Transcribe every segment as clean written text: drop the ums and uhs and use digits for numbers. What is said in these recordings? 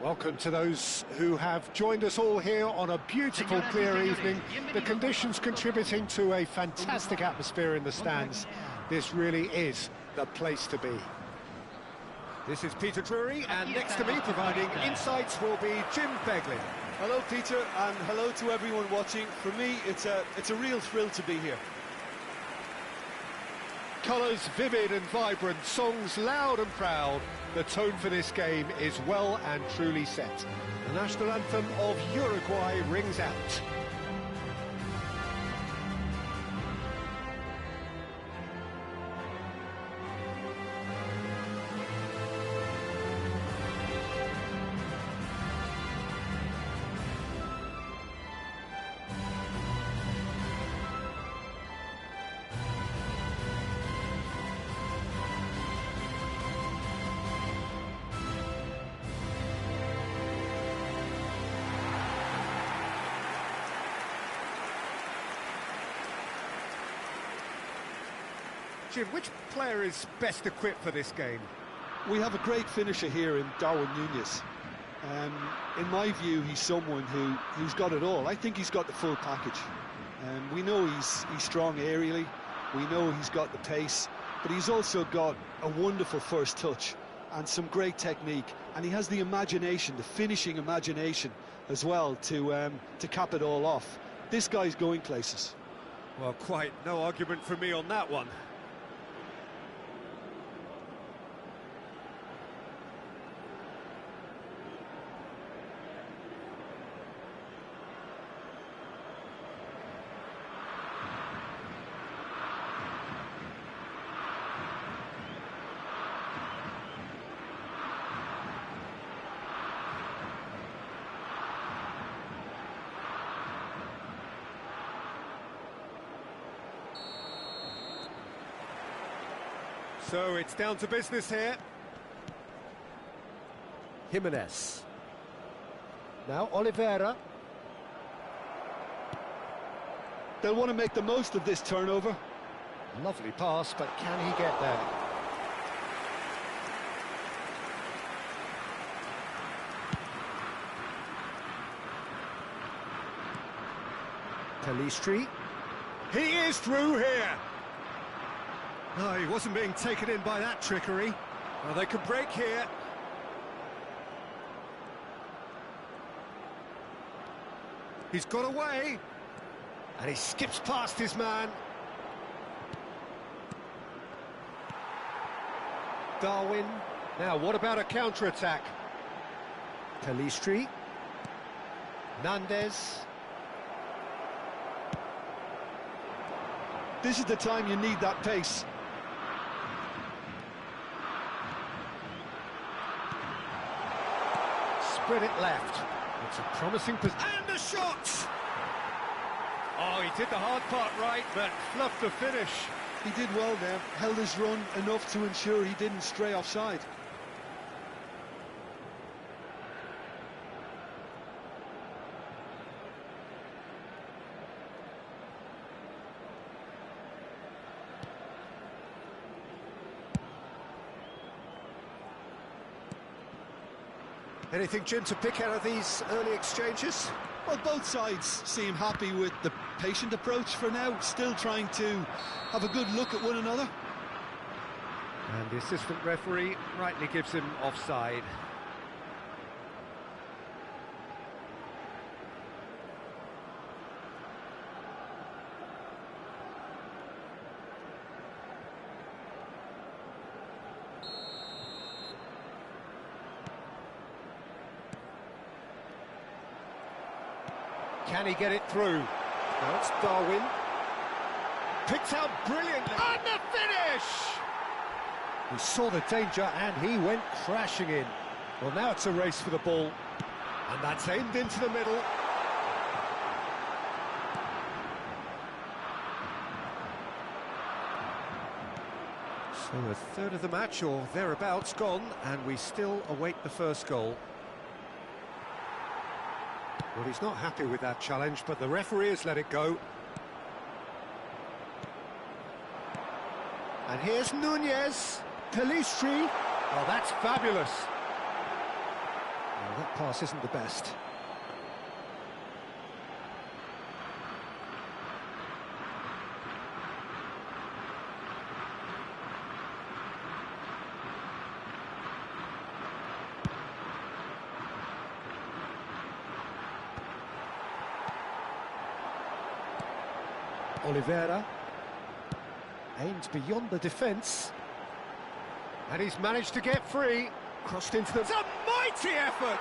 Welcome to those who have joined us all here on a beautiful, clear evening. The conditions contributing to a fantastic atmosphere in the stands. This really is the place to be. This is Peter Drury, and next to me, providing insights, will be Jim Begley. Hello, Peter, and hello to everyone watching. For me, it's a real thrill to be here. Colours vivid and vibrant, songs loud and proud. The tone for this game is well and truly set. The national anthem of Uruguay rings out. Jim, which player is best equipped for this game? We have a great finisher here in Darwin Núñez. In my view, he's someone who's got it all. I think he's got the full package. We know he's strong aerially, we know he's got the pace, but he's also got a wonderful first touch and some great technique, and he has the imagination, the finishing imagination as well to cap it all off. This guy's going places. Well, quite no argument from me on that one. So it's down to business here. Jimenez. Now Oliveira. They'll want to make the most of this turnover. Lovely pass, but can he get there? Pelistri. He is through here. No, he wasn't being taken in by that trickery. Well, they could break here. He's got away. And he skips past his man. Darwin. Now, what about a counter-attack? Pelistri. Nandez. This is the time you need that pace. Spread it left. It's a promising position. And a shot! Oh, he did the hard part right, but fluffed the finish. He did well there, held his run enough to ensure he didn't stray offside. Anything, Jim, to pick out of these early exchanges? Well, both sides seem happy with the patient approach for now, still trying to have a good look at one another. And the assistant referee rightly gives him offside. Can he get it through? Now it's Darwin. Picked out brilliantly. And the finish! He saw the danger and he went crashing in. Well, now it's a race for the ball. And that's aimed into the middle. So a third of the match, or thereabouts, gone, and we still await the first goal. Well, he's not happy with that challenge, but the referee has let it go. And here's Núñez. Pelistri. Oh, that's fabulous. Well, that pass isn't the best. Oliveira aimed beyond the defence, and he's managed to get free. Crossed into the... It's a mighty effort!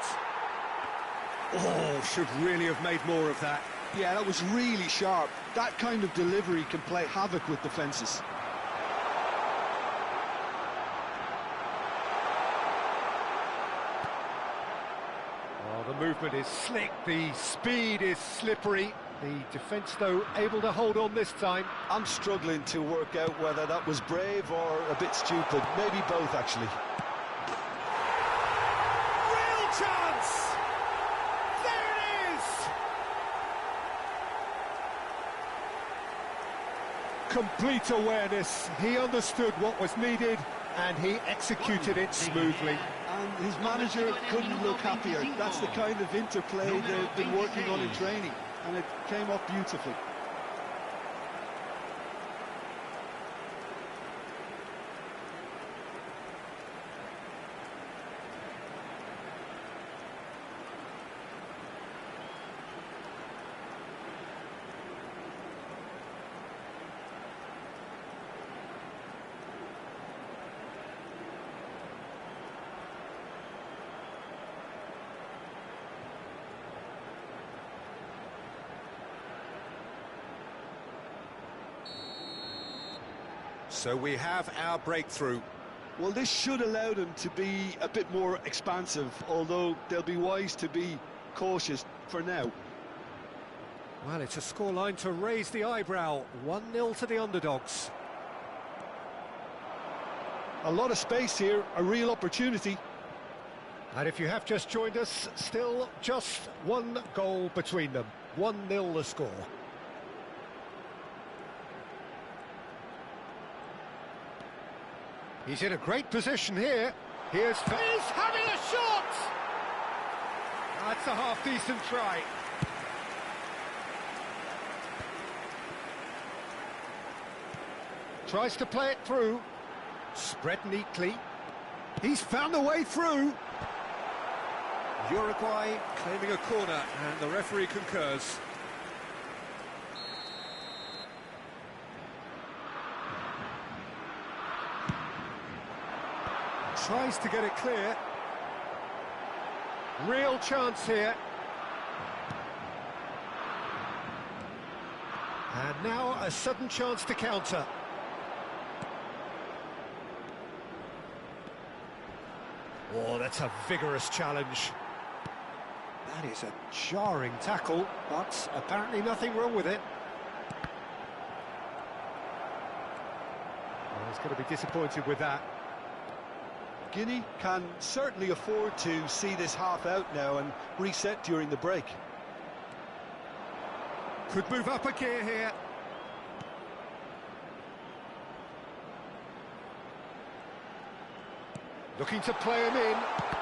Oh, should really have made more of that. Yeah, that was really sharp. That kind of delivery can play havoc with defences. Oh, the movement is slick, the speed is slippery. The defence, though, able to hold on this time. I'm struggling to work out whether that was brave or a bit stupid. Maybe both, actually. Real chance! There it is! Complete awareness. He understood what was needed, and he executed it smoothly. And his manager couldn't look happier. That's the kind of interplay they've been working on in training, and it came off beautifully. So we have our breakthrough. Well, this should allow them to be a bit more expansive, although they'll be wise to be cautious for now. Well, it's a scoreline to raise the eyebrow. 1-0 to the underdogs. A lot of space here, a real opportunity. And if you have just joined us, still just one goal between them. 1-0 the score. He's in a great position here. He's having a shot! That's a half-decent try. Tries to play it through. Spread neatly. He's found a way through. Uruguay claiming a corner, and the referee concurs. Tries to get it clear. Real chance here. And now a sudden chance to counter. Oh, that's a vigorous challenge. That is a jarring tackle, but apparently nothing wrong with it. Well, he's going to be disappointed with that. Guinea can certainly afford to see this half out now and reset during the break. Could move up a gear here. Looking to play him in.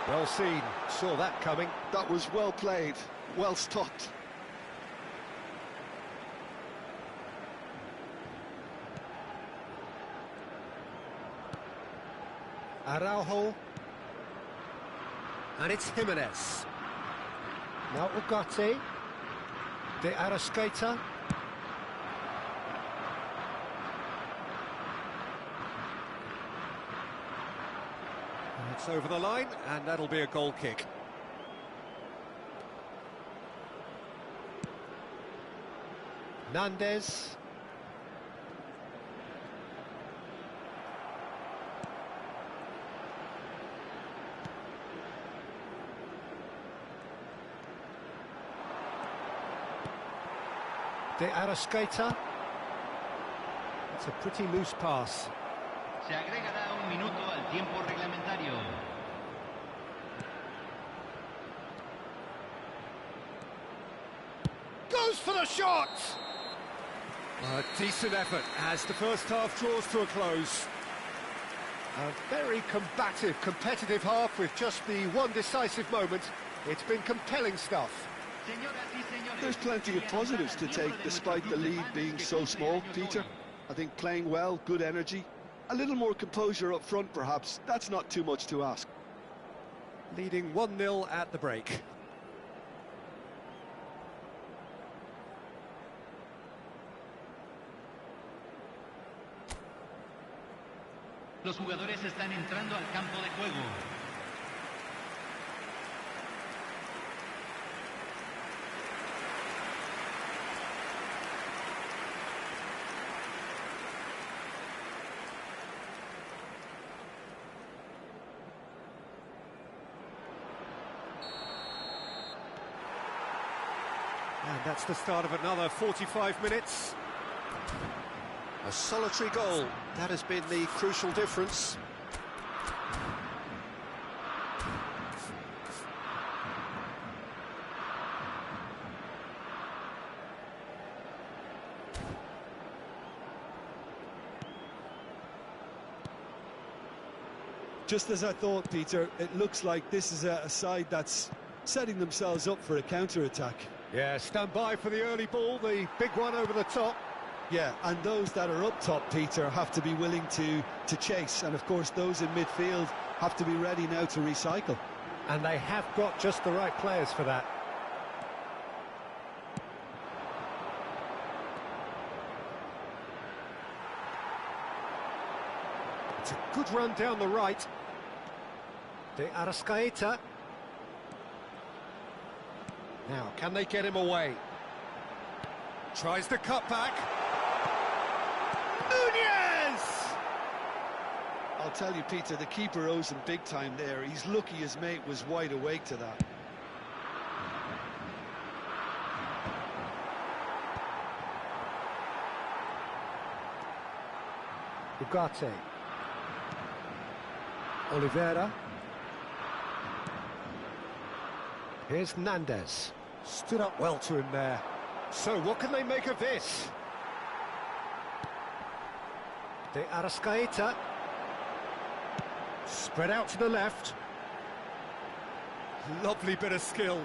Well seen. Saw that coming. That was well played, well stopped. Araujo. And it's Jimenez. Now Ugarte. De Arrascaeta. It's over the line, and that'll be a goal kick. Nandez. De Arrascaeta. It's a pretty loose pass. Se agregará un minuto al tiempo reglamentario. Goes for the shot! A decent effort as the first half draws to a close. A very combative, competitive half with just the one decisive moment. It's been compelling stuff. There's plenty of positives to take despite the lead being so small, Peter. I think playing well, good energy, a little more composure up front perhaps, that's not too much to ask. Leading 1-0 at the break. Los jugadores están entrando al campo de juego. And that's the start of another 45 minutes. A solitary goal, that has been the crucial difference. Just as I thought, Peter, it looks like this is a side that's setting themselves up for a counter-attack. Yeah, stand by for the early ball, the big one over the top. Yeah, and those that are up top, Peter, have to be willing to chase. And, of course, those in midfield have to be ready now to recycle. And they have got just the right players for that. It's a good run down the right. De Arrascaeta. Now, can they get him away? Tries to cut back. Nunez! I'll tell you, Peter, the keeper owes him big time there. He's lucky his mate was wide awake to that. Ugarte. Oliveira. Here's Nandez. Stood up well to him there. So, what can they make of this? De Arrascaeta. Spread out to the left. Lovely bit of skill.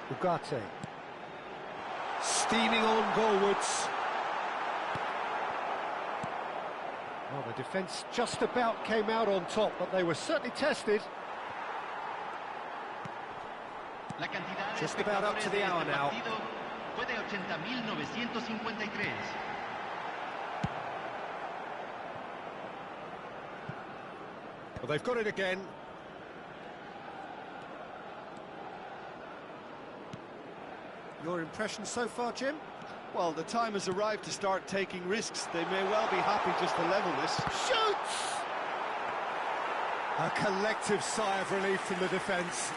Ugarte. Steaming on goalwards. Well, the defence just about came out on top, but they were certainly tested. Just about up to the hour now. Well, they've got it again. Your impression so far, Jim? Well, the time has arrived to start taking risks. They may well be happy just to level this. Shoots! A collective sigh of relief from the defence.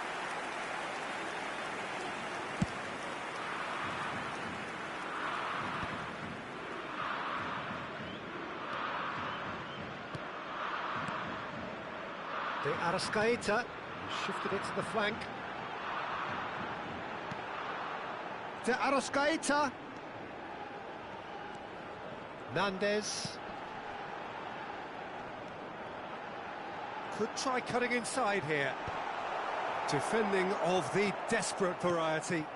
De Arrascaeta shifted it to the flank. De Arrascaeta. Nandez. Could try cutting inside here. Defending of the desperate variety.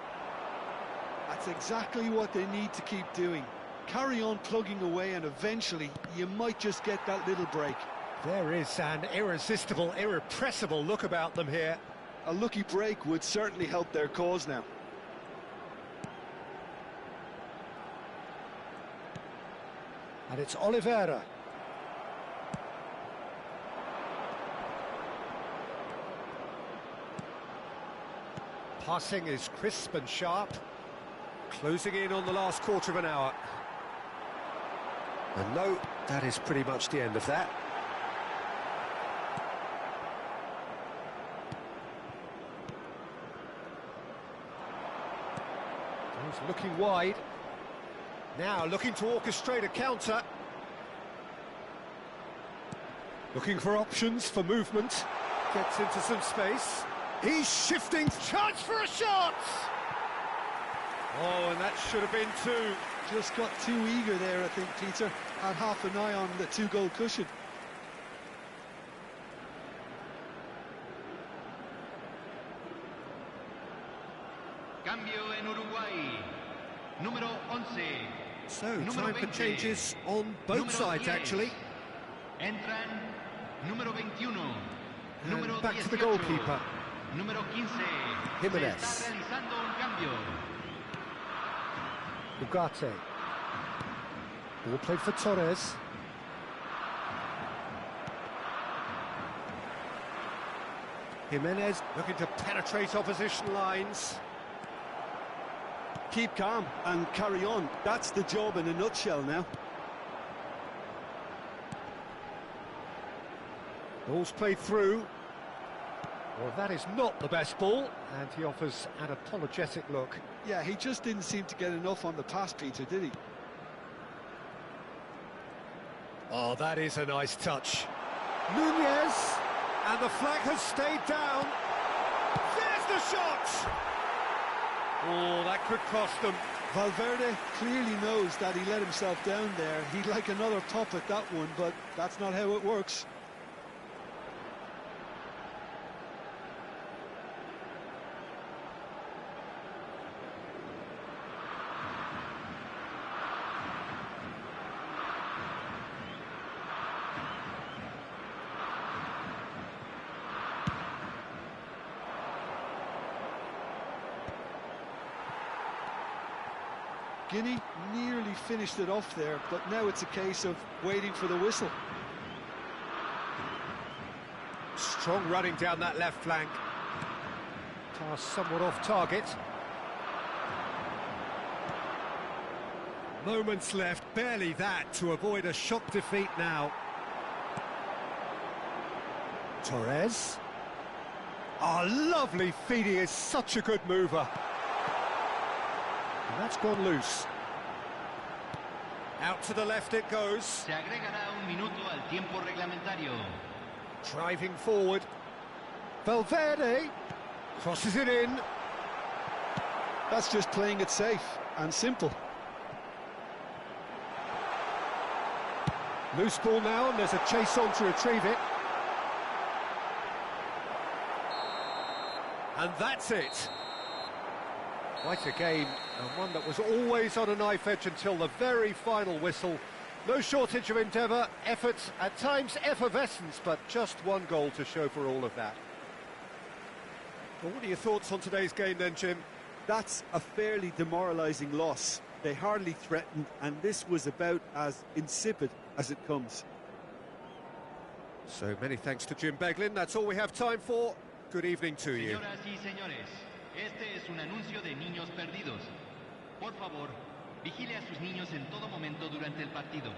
That's exactly what they need to keep doing. Carry on plugging away and eventually you might just get that little break. There is an irresistible, irrepressible look about them here. A lucky break would certainly help their cause now. And it's Oliveira. Passing is crisp and sharp. Closing in on the last quarter of an hour. And no, that is pretty much the end of that. He's looking wide. Now looking to orchestrate a counter. Looking for options for movement. Gets into some space. He's shifting. Chance for a shot! Oh, and that should have been two. Just got too eager there, I think, Peter. Had half an eye on the two-goal cushion. Uruguay. Número 11. So, Número time for 20. changes on both Número sides, 10. actually. Entran número 21. And Número back to the 18. goalkeeper. Número 15. Jimenez. Se está realizando un cambio. Ugarte. Ball played for Torres. Jimenez looking to penetrate opposition lines. Keep calm and carry on. That's the job in a nutshell now. Ball's played through. Well, that is not the best ball, and he offers an apologetic look. Yeah, he just didn't seem to get enough on the pass, Peter, did he? Oh, that is a nice touch. Nunez, and the flag has stayed down. There's the shot! Oh, that could cost them. Valverde clearly knows that he let himself down there. He'd like another pop at that one, but that's not how it works. Guinea nearly finished it off there, but now it's a case of waiting for the whistle. Strong running down that left flank. Pass somewhat off target. Moments left, barely that, to avoid a shock defeat now. Torres. Oh, lovely feed, he is such a good mover. And that's gone loose. Out to the left it goes. Se agregará un minuto al tiempo reglamentario. Driving forward. Valverde crosses it in. That's just playing it safe and simple. Loose ball now, and there's a chase on to retrieve it. And that's it. Quite a game, and one that was always on a knife edge until the very final whistle. No shortage of endeavour, effort, at times effervescence, but just one goal to show for all of that. Well, what are your thoughts on today's game then, Jim? That's a fairly demoralising loss. They hardly threatened, and this was about as insipid as it comes. So many thanks to Jim Beglin. That's all we have time for. Good evening to you. Señoras y señores, este es un anuncio de niños perdidos. Por favor, vigile a sus niños en todo momento durante el partido.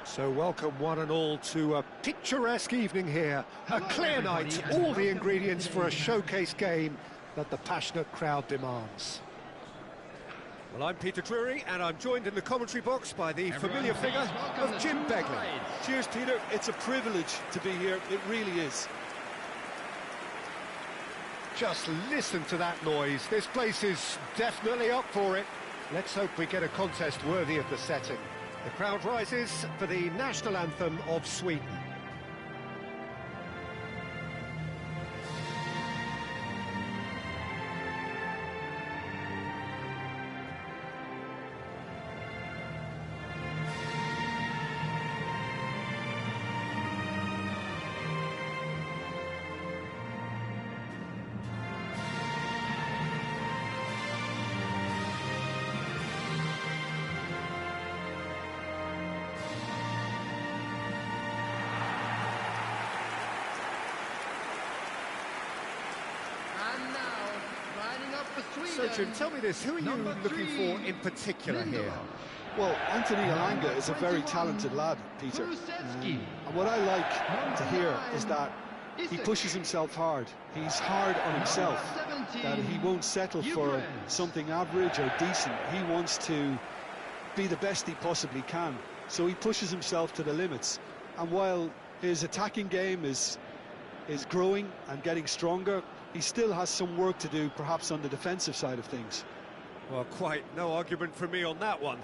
So welcome one and all to a picturesque evening here. A clear night, all the ingredients for a showcase game that the passionate crowd demands. Well, I'm Peter Drury, and I'm joined in the commentary box by the familiar figure of Jim Begley. Cheers, Peter. It's a privilege to be here. It really is. Just listen to that noise. This place is definitely up for it. Let's hope we get a contest worthy of the setting. The crowd rises for the national anthem of Sweden. So, Jim, tell me this, who are you looking for in particular here? Well, Anthony Elanga is a very talented lad, Peter. And what I like to hear is that he pushes himself hard. He's hard on himself, that he won't settle for something average or decent. He wants to be the best he possibly can. So he pushes himself to the limits. And while his attacking game is growing and getting stronger, he still has some work to do, perhaps on the defensive side of things. Well, quite no argument from me on that one.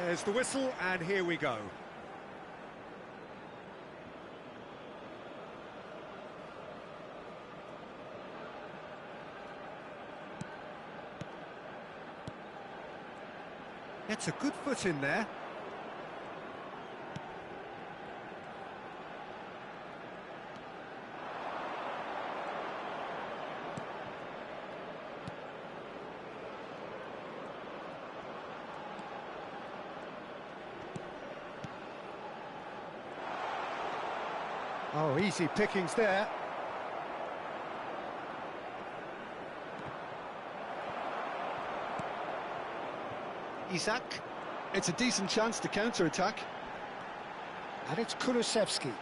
There's the whistle, and here we go. It's a good foot in there. Oh, easy pickings there. Isak. It's a decent chance to counter-attack. And it's Kulusevski.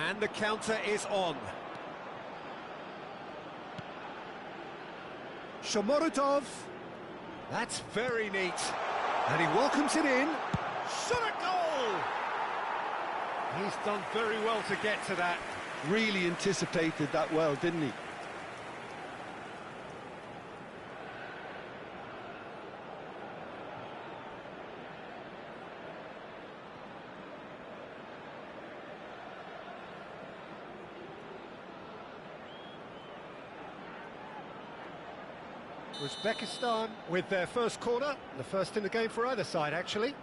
And the counter is on. Shomorodov, that's very neat, and he welcomes it in. Shot a goal! He's done very well to get to that. Really anticipated that well, didn't he? Uzbekistan with their first corner, the first in the game for either side, actually.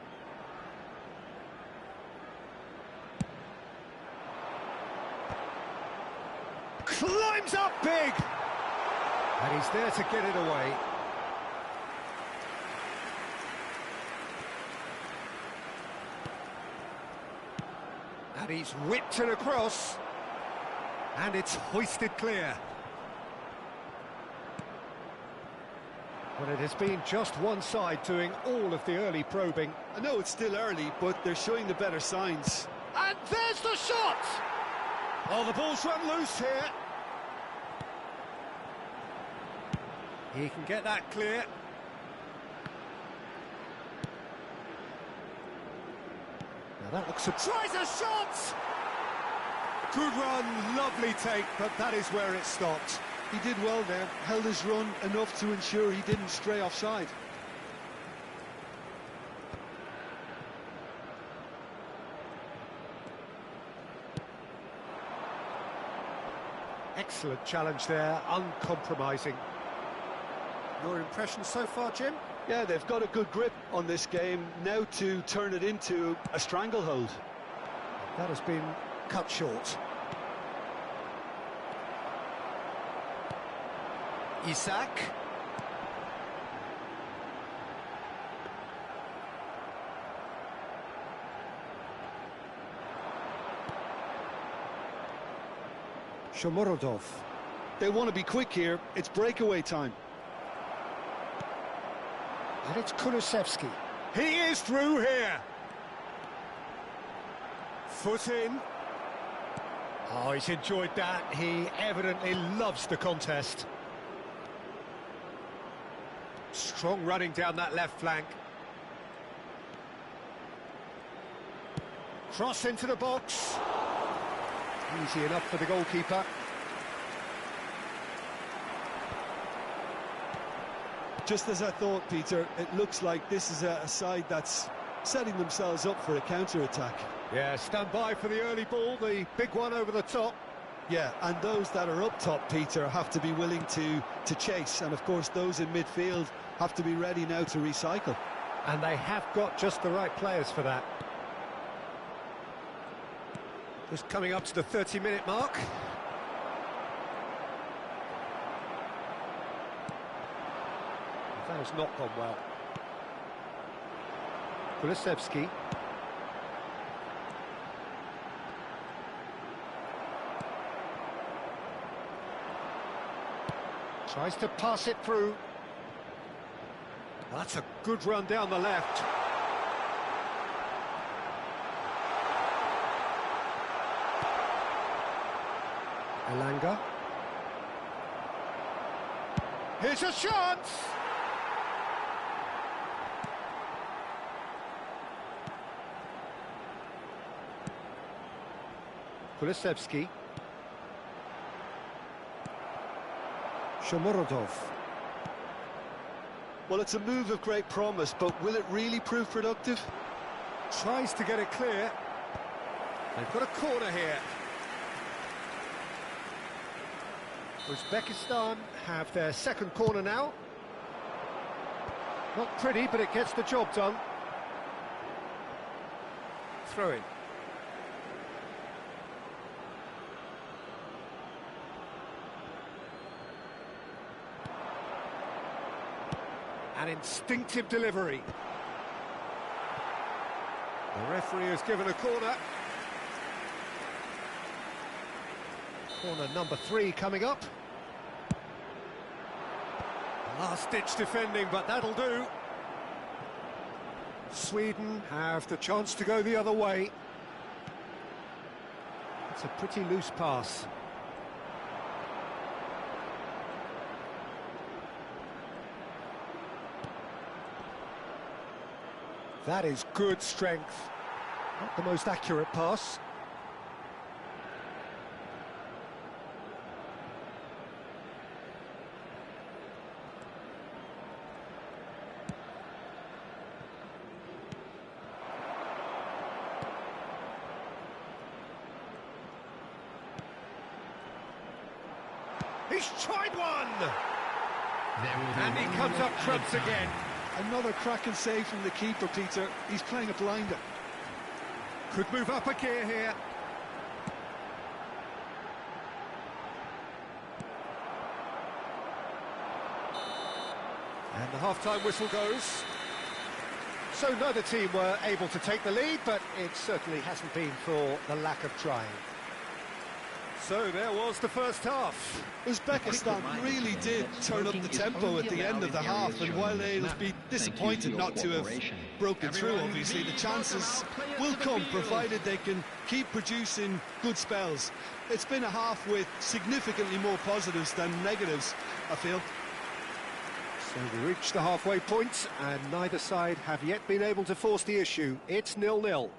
Climbs up big! And he's there to get it away. And he's whipped it across. And it's hoisted clear. Well, it has been just one side doing all of the early probing. I know it's still early, but they're showing the better signs. And there's the shot! Oh, the ball's run loose here. He can get that clear. Now that looks... Tries a shot! Good run, lovely take, but that is where it stopped. He did well there, held his run enough to ensure he didn't stray offside. Excellent challenge there, uncompromising. Your impression so far, Jim? Yeah, they've got a good grip on this game, now to turn it into a stranglehold. That has been cut short. Isak. Shomorodov. They want to be quick here, it's breakaway time. And it's Kulusevski. He is through here. Foot in. Oh, he's enjoyed that. He evidently loves the contest. Strong running down that left flank. Cross into the box. Easy enough for the goalkeeper. Just as I thought, Peter, it looks like this is a side that's setting themselves up for a counter-attack. Yeah, stand by for the early ball, the big one over the top. Yeah, and those that are up top, Peter, have to be willing to chase. And, of course, those in midfield have to be ready now to recycle. And they have got just the right players for that. Just coming up to the 30-minute mark. That has not gone well. Kulusevski. Tries to pass it through. That's a good run down the left. Elanga. Here's a chance! Kulusevski. Shomorodov. Well, it's a move of great promise, but will it really prove productive? Tries to get it clear. They've got a corner here. Uzbekistan have their second corner now. Not pretty, but it gets the job done. Throw in. An instinctive delivery. The referee has given a corner. Corner number 3 coming up. Last-ditch defending, but that'll do. Sweden have the chance to go the other way. It's a pretty loose pass. That is good strength. Not the most accurate pass. He's tried one! And he comes up trumps again. Another cracking save from the keeper, Peter. He's playing a blinder. Could move up a gear here. And the half-time whistle goes. So neither team were able to take the lead, but it certainly hasn't been for the lack of trying. So there was the first half. Uzbekistan really did turn up the tempo at the end of the half, and while they'll be disappointed not to have broken through, obviously, the chances will come, provided they can keep producing good spells. It's been a half with significantly more positives than negatives, I feel. So we reached the halfway point, and neither side have yet been able to force the issue. It's 0-0.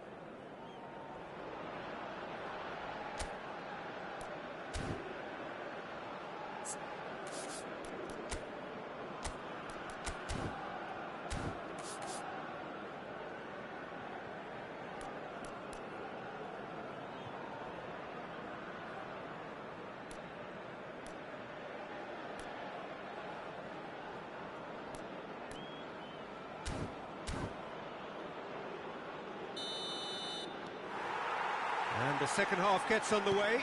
And the second half gets underway.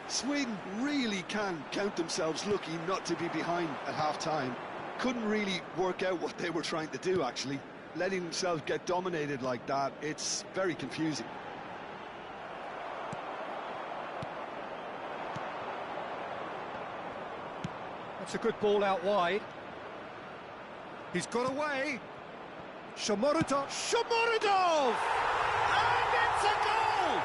Sweden really can count themselves lucky not to be behind at half-time. Couldn't really work out what they were trying to do, actually. Letting themselves get dominated like that, it's very confusing. That's a good ball out wide. He's got away. Shomorodov! Shomorodov! And it's a goal!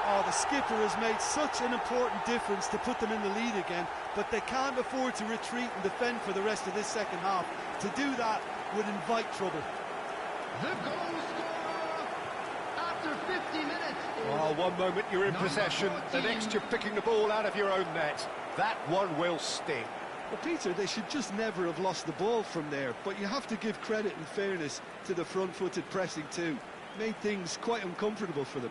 Oh, the skipper has made such an important difference to put them in the lead again, but they can't afford to retreat and defend for the rest of this second half. To do that would invite trouble. The goal scorer after 50 minutes. Oh, one moment you're in possession, the next you're picking the ball out of your own net. That one will sting. Well, Peter, they should just never have lost the ball from there, but you have to give credit and fairness to the front-footed pressing too. Made things quite uncomfortable for them.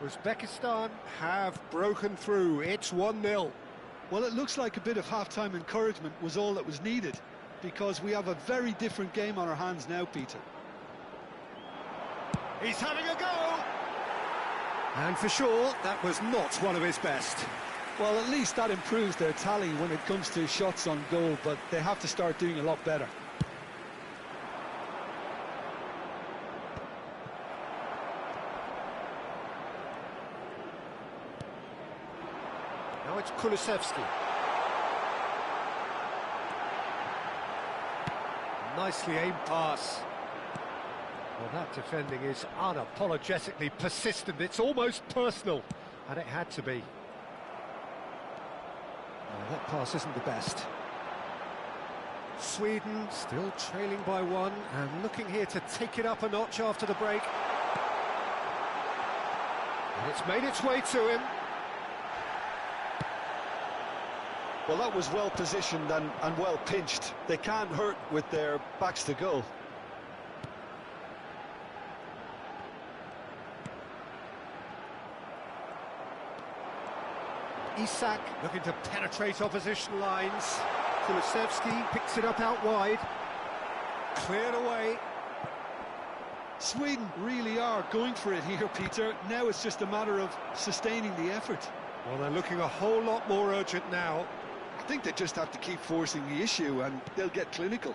Uzbekistan have broken through. It's 1-0. Well, it looks like a bit of half-time encouragement was all that was needed, because we have a very different game on our hands now, Peter. He's having a go! And for sure, that was not one of his best. Well, at least that improves their tally when it comes to shots on goal, but they have to start doing a lot better. Now it's Kulusevski. Nicely aimed pass. Well, that defending is unapologetically persistent. It's almost personal, and it had to be. Oh, that pass isn't the best. Sweden still trailing by one and looking here to take it up a notch after the break. And it's made its way to him. Well, that was well positioned and well pinched. They can't hurt with their backs to goal. Isak looking to penetrate opposition lines. Kulusevski picks it up out wide. Cleared away. Sweden really are going for it here, Peter. Now it's just a matter of sustaining the effort. Well, they're looking a whole lot more urgent now. I think they just have to keep forcing the issue and they'll get clinical.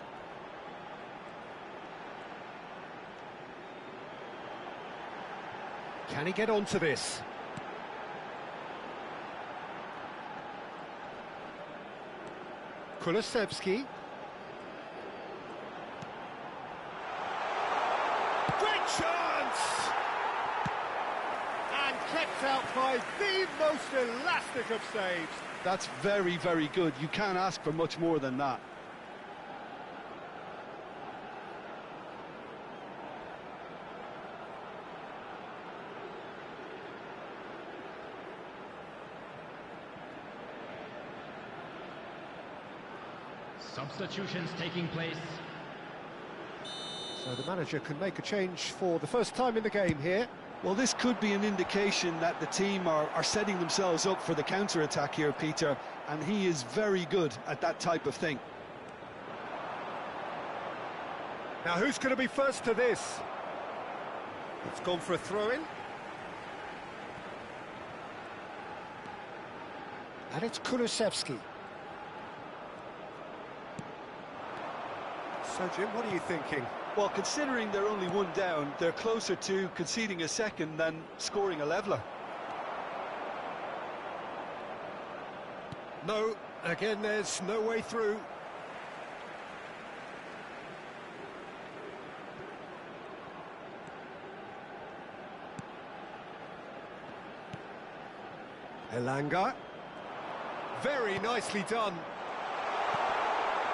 Can he get onto this? Kulusevski. Great chance! And kept out by the most elastic of saves. That's very, very good. You can't ask for much more than that. Substitutions taking place. So the manager can make a change for the first time in the game here. Well, this could be an indication that the team are setting themselves up for the counter-attack here, Peter, and he is very good at that type of thing. Now, who's going to be first to this? It's gone for a throw-in. And it's Kulusevski. So, Jim, what are you thinking? Well, considering they're only one down, they're closer to conceding a second than scoring a leveller. No, again, there's no way through. Elanga. Very nicely done.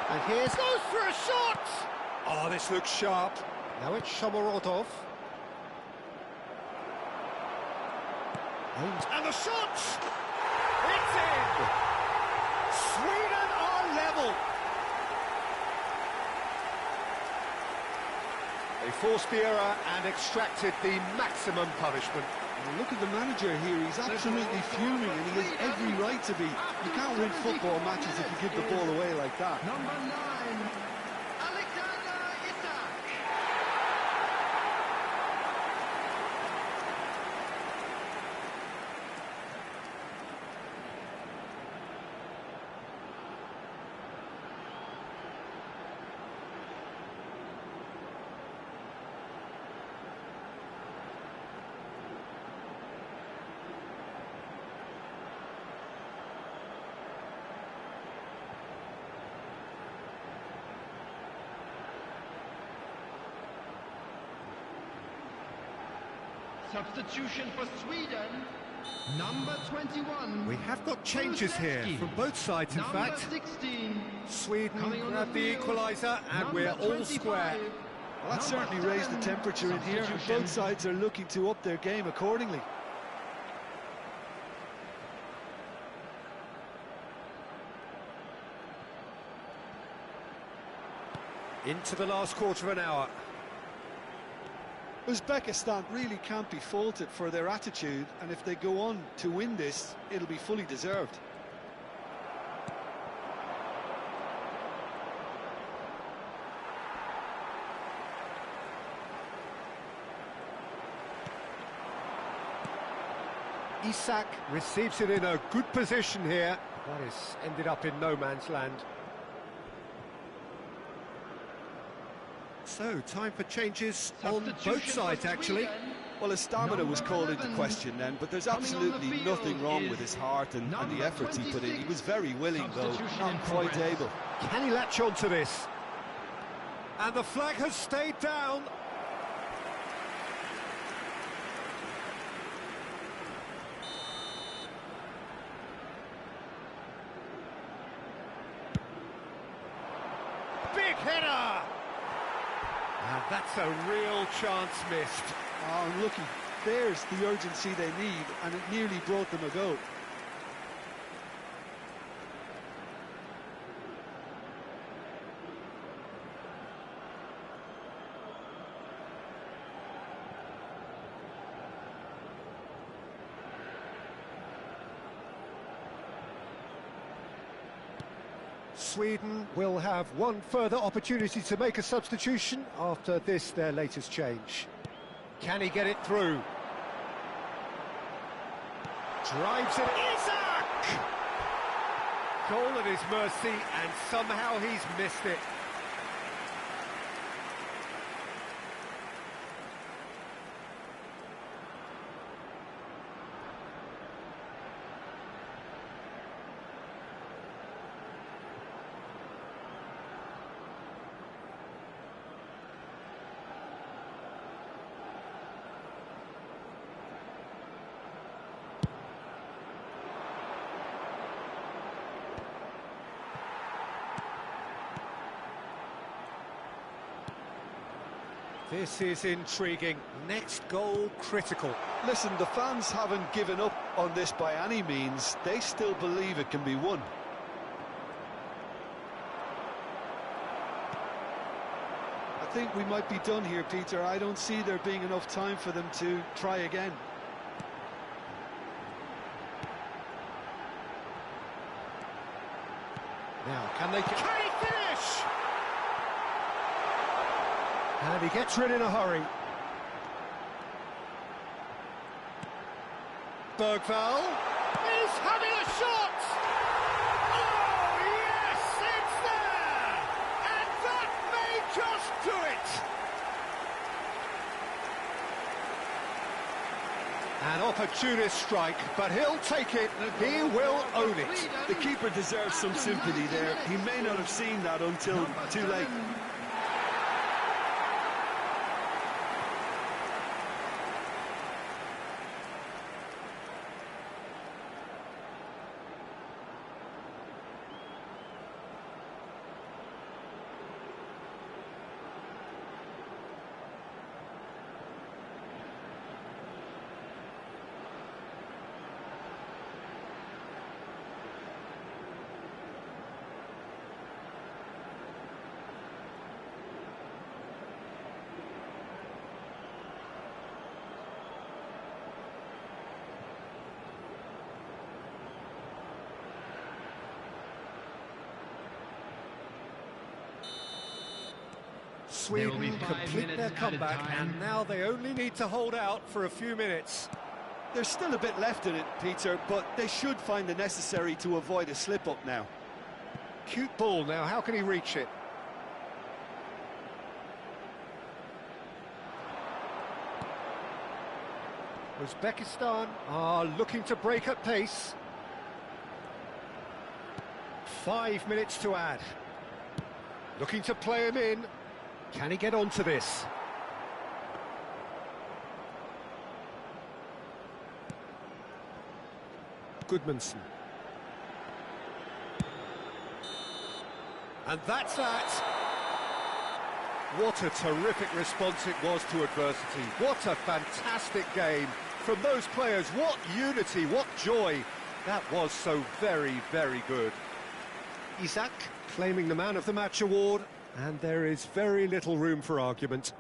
And here's goes for a shot! Oh, this looks sharp. Now it's Shomorodov. And the shot! It's in! Sweden are level. They forced the error and extracted the maximum punishment. And look at the manager here, he's absolutely fuming and he has every right to be. You can't win football matches if you give the ball away like that. Number 9, substitution for Sweden, number 21. We have got changes here from both sides, in fact. 16. Sweden grabbed the equaliser, and we're all square. Well, that certainly raised the temperature in here, and both sides are looking to up their game accordingly. Into the last quarter of an hour. Uzbekistan really can't be faulted for their attitude, and if they go on to win this, it'll be fully deserved. Isak receives it in a good position here, but it's ended up in no man's land. So, time for changes on both sides, actually. Well, his stamina was called into question then, but there's absolutely nothing wrong with his heart and the efforts he put in. He was very willing, though, not quite able. Can he latch on to this? And the flag has stayed down. Big header! And that's a real chance missed. Oh, looky, there's the urgency they need, and it nearly brought them a goal. Sweden will have one further opportunity to make a substitution after this, their latest change. Can he get it through? Drives it. Isak! Goal at his mercy, and somehow he's missed it. This is intriguing. Next goal critical. Listen, the fans haven't given up on this by any means. They still believe it can be won. I think we might be done here, Peter. I don't see there being enough time for them to try again. Now, can he finish? And he gets rid in a hurry. Bergvall is having a shot! Oh, yes, it's there! And that may just do it! An opportunist strike, but he'll take it, he will own it. The keeper deserves some sympathy there. He may not have seen that until too late. Sweden complete their comeback, and now they only need to hold out for a few minutes. There's still a bit left in it, Peter, but they should find the necessary to avoid a slip-up now. Cute ball now, how can he reach it? Uzbekistan are looking to break at pace. 5 minutes to add. Looking to play him in. Can he get onto this? Goodmanson. And that's that. What a terrific response it was to adversity. What a fantastic game from those players. What unity, what joy. That was so very, very good. Isaac claiming the Man of the Match award, and there is very little room for argument.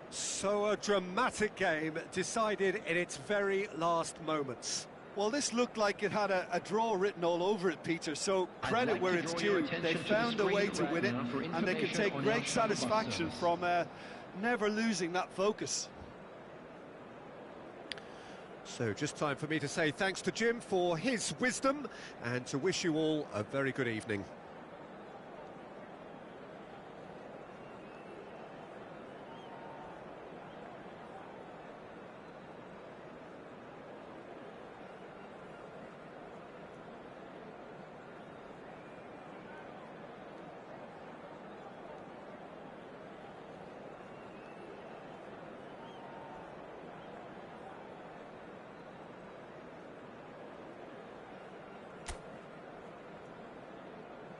So a dramatic game decided in its very last moments. Well, this looked like it had a draw written all over it, Peter, so credit where it's due. They found a way to win it, and they can take great satisfaction from never losing that focus. So just time for me to say thanks to Jim for his wisdom, and to wish you all a very good evening.